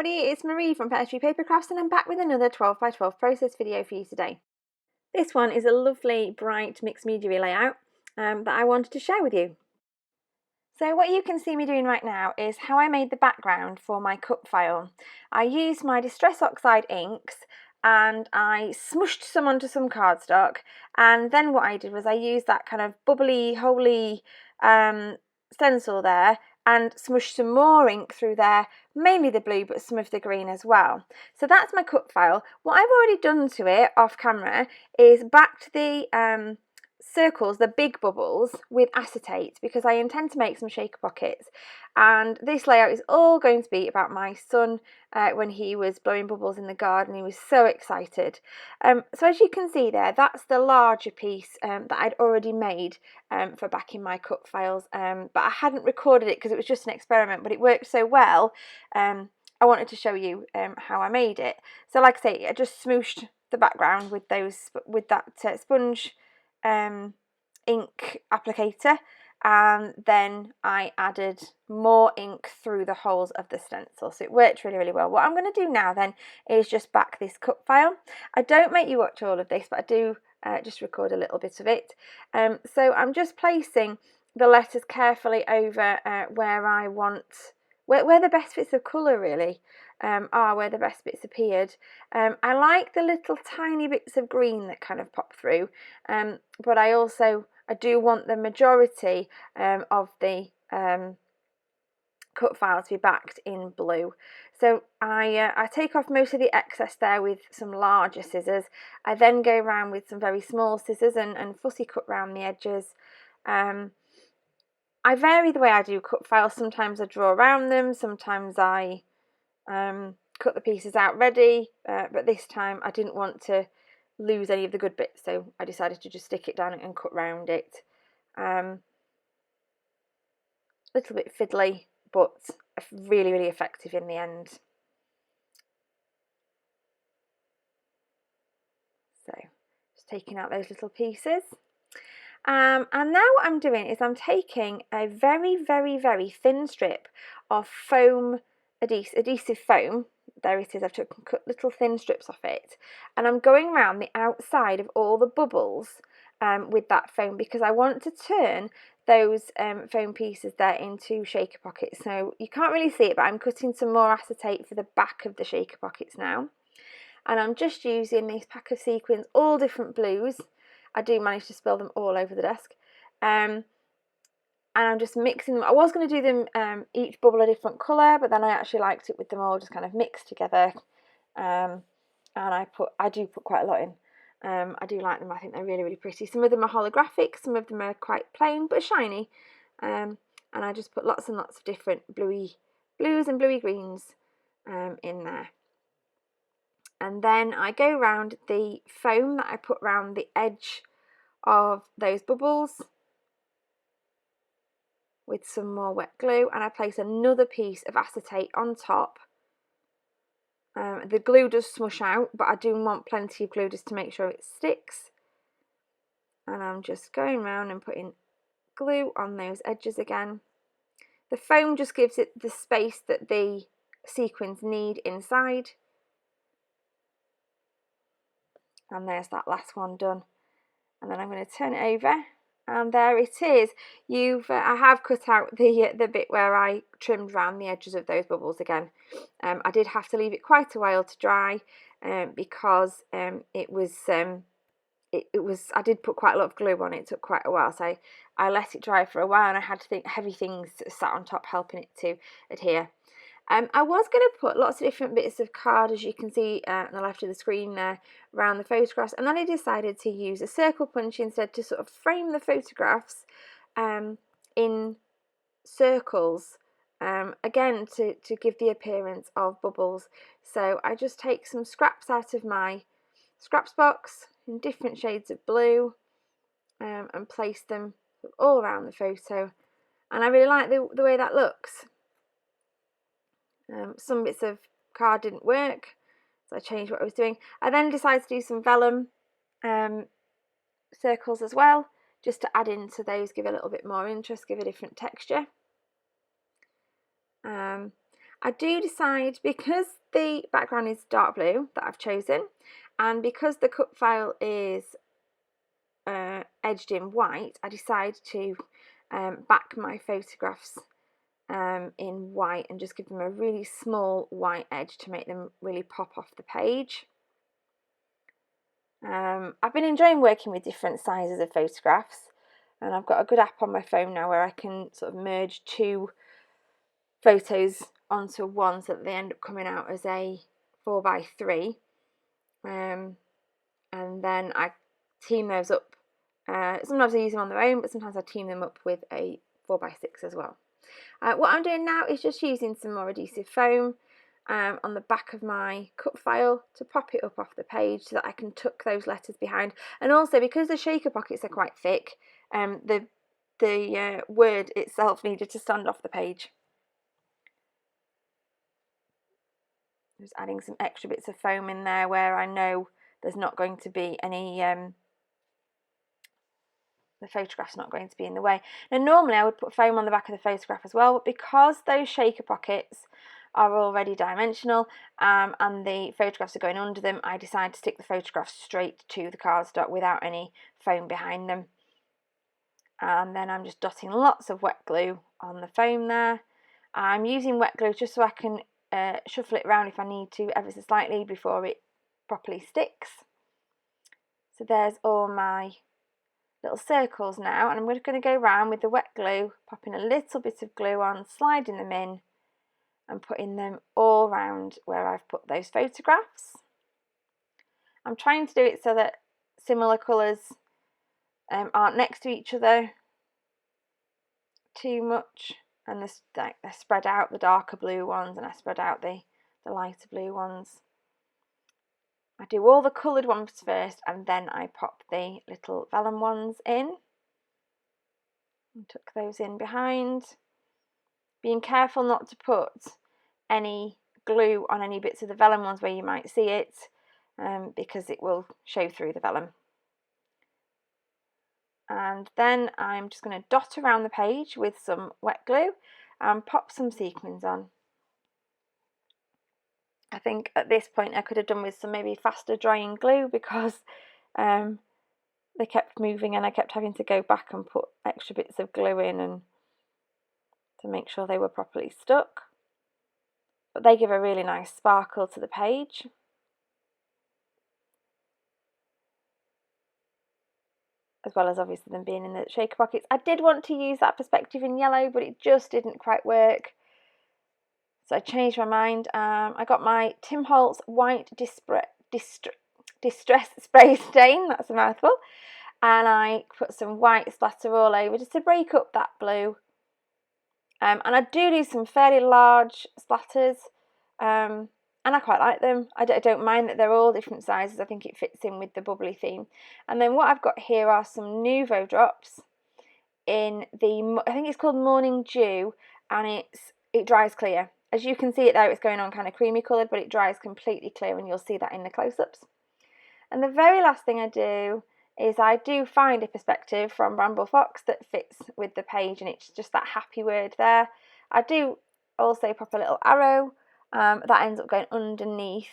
everybody, it's Marie from Pear Tree Paper Crafts and I'm back with another 12 by 12 process video for you today. This one is a lovely bright mixed media layout that I wanted to share with you. So what you can see me doing right now is how I made the background for my cut file. I used my Distress Oxide inks and I smushed some onto some cardstock, and then what I did was I used that kind of bubbly, holy stencil there and smushed some more ink through there, mainly the blue but some of the green as well. So that's my cut file. What I've already done to it off camera is backed the circles, the big bubbles, with acetate because I intend to make some shaker pockets, and this layout is all going to be about my son when he was blowing bubbles in the garden. He was so excited. So as you can see there, that's the larger piece that I'd already made for backing my cut files, but I hadn't recorded it because it was just an experiment, but it worked so well I wanted to show you how I made it. So like I say, I just smooshed the background with that sponge ink applicator, and then I added more ink through the holes of the stencil, so it worked really well. What I'm going to do now then is just back this cut file. I don't make you watch all of this, but I do just record a little bit of it. So I'm just placing the letters carefully over where I want, where the best bits of colour really are, where the best bits appeared. I like the little tiny bits of green that kind of pop through, but I do want the majority of the cut file to be backed in blue. So I take off most of the excess there with some larger scissors. I then go around with some very small scissors and fussy cut round the edges. I vary the way I do cut files. Sometimes I draw around them, sometimes I cut the pieces out ready, but this time I didn't want to lose any of the good bits, so I decided to just stick it down and cut round it. A little bit fiddly, but really effective in the end. So just taking out those little pieces. And now what I'm doing is I'm taking a very thin strip of foam, adhesive foam. There it is. I've cut little thin strips off it, and I'm going around the outside of all the bubbles with that foam because I want to turn those foam pieces there into shaker pockets. So you can't really see it, but I'm cutting some more acetate for the back of the shaker pockets now, and I'm just using this pack of sequins, all different blues. I do manage to spill them all over the desk. And I'm just mixing them. I was going to do them each bubble a different colour, but then I actually liked it with them all just kind of mixed together. And I do put quite a lot in. I do like them. I think they're really pretty. Some of them are holographic, some of them are quite plain but shiny. And I just put lots and lots of different bluey blues and bluey greens in there. And then I go around the foam that I put around the edge of those bubbles with some more wet glue, and I place another piece of acetate on top. The glue does smush out, but I do want plenty of glue just to make sure it sticks. And I'm just going around and putting glue on those edges again. The foam just gives it the space that the sequins need inside. And there's that last one done. And then I'm going to turn it over, and there it is. I have cut out the bit where I trimmed around the edges of those bubbles again. I did have to leave it quite a while to dry because it was I did put quite a lot of glue on it. It took quite a while, so I let it dry for a while, and I had to think heavy things sat on top helping it to adhere. I was going to put lots of different bits of card, as you can see on the left of the screen there, around the photographs, and then I decided to use a circle punch instead to sort of frame the photographs in circles, again to give the appearance of bubbles. So I just take some scraps out of my scraps box in different shades of blue and place them all around the photo, and I really like the way that looks. Some bits of card didn't work, so I changed what I was doing. I then decided to do some vellum circles as well, just to add into those, give a little bit more interest, give a different texture. I do decide, because the background is dark blue that I've chosen, and because the cut file is edged in white, I decide to back my photographs in white and just give them a really small white edge to make them really pop off the page. I've been enjoying working with different sizes of photographs, and I've got a good app on my phone now where I can sort of merge two photos onto one so that they end up coming out as a 4x3, and then I team those up. Sometimes I use them on their own, but sometimes I team them up with a 4x6 as well. What I'm doing now is just using some more adhesive foam on the back of my cut file to pop it up off the page so that I can tuck those letters behind. And also, because the shaker pockets are quite thick, the word itself needed to stand off the page. Just adding some extra bits of foam in there where I know there's not going to be any, the photograph's not going to be in the way. Now normally I would put foam on the back of the photograph as well, but because those shaker pockets are already dimensional and the photographs are going under them, I decided to stick the photographs straight to the cardstock without any foam behind them. And then I'm just dotting lots of wet glue on the foam there. I'm using wet glue just so I can shuffle it around if I need to ever so slightly before it properly sticks. So there's all my little circles now, and I'm just going to go around with the wet glue, popping a little bit of glue on, sliding them in and putting them all around where I've put those photographs. I'm trying to do it so that similar colours aren't next to each other too much, and I spread out the darker blue ones and I spread out the lighter blue ones. I do all the coloured ones first and then I pop the little vellum ones in and tuck those in behind, being careful not to put any glue on any bits of the vellum ones where you might see it, because it will show through the vellum. And then I'm just going to dot around the page with some wet glue and pop some sequins on. I think at this point I could have done with some maybe faster drying glue, because they kept moving and I kept having to go back and put extra bits of glue in and to make sure they were properly stuck. But they give a really nice sparkle to the page. As well as obviously them being in the shaker pockets. I did want to use that perspective in yellow, but it just didn't quite work. So I changed my mind. I got my Tim Holtz White Distress Spray Stain, that's a mouthful, and I put some white splatter all over just to break up that blue. And I do some fairly large splatters, and I quite like them. I don't mind that they're all different sizes. I think it fits in with the bubbly theme. And then what I've got here are some Nuvo drops in the, I think it's called Morning Dew, and it dries clear. As you can see it there, it's going on kind of creamy coloured, but it dries completely clear, and you'll see that in the close-ups. And the very last thing I do is I do find a perspective from Bramble Fox that fits with the page, and it's just that happy word there. I do also pop a little arrow that ends up going underneath.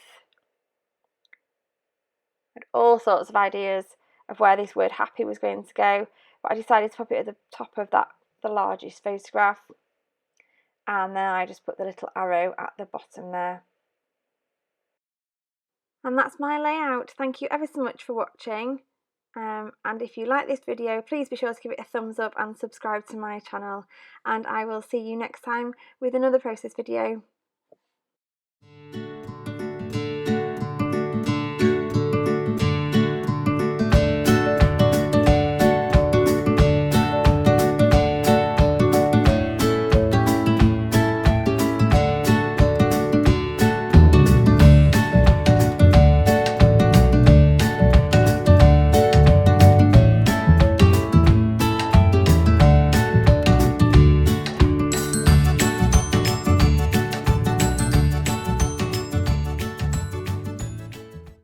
I had all sorts of ideas of where this word happy was going to go, but I decided to pop it at the top of the largest photograph, and then I just put the little arrow at the bottom there. And that's my layout. Thank you ever so much for watching. And if you like this video, please be sure to give it a thumbs up and subscribe to my channel. And I will see you next time with another process video.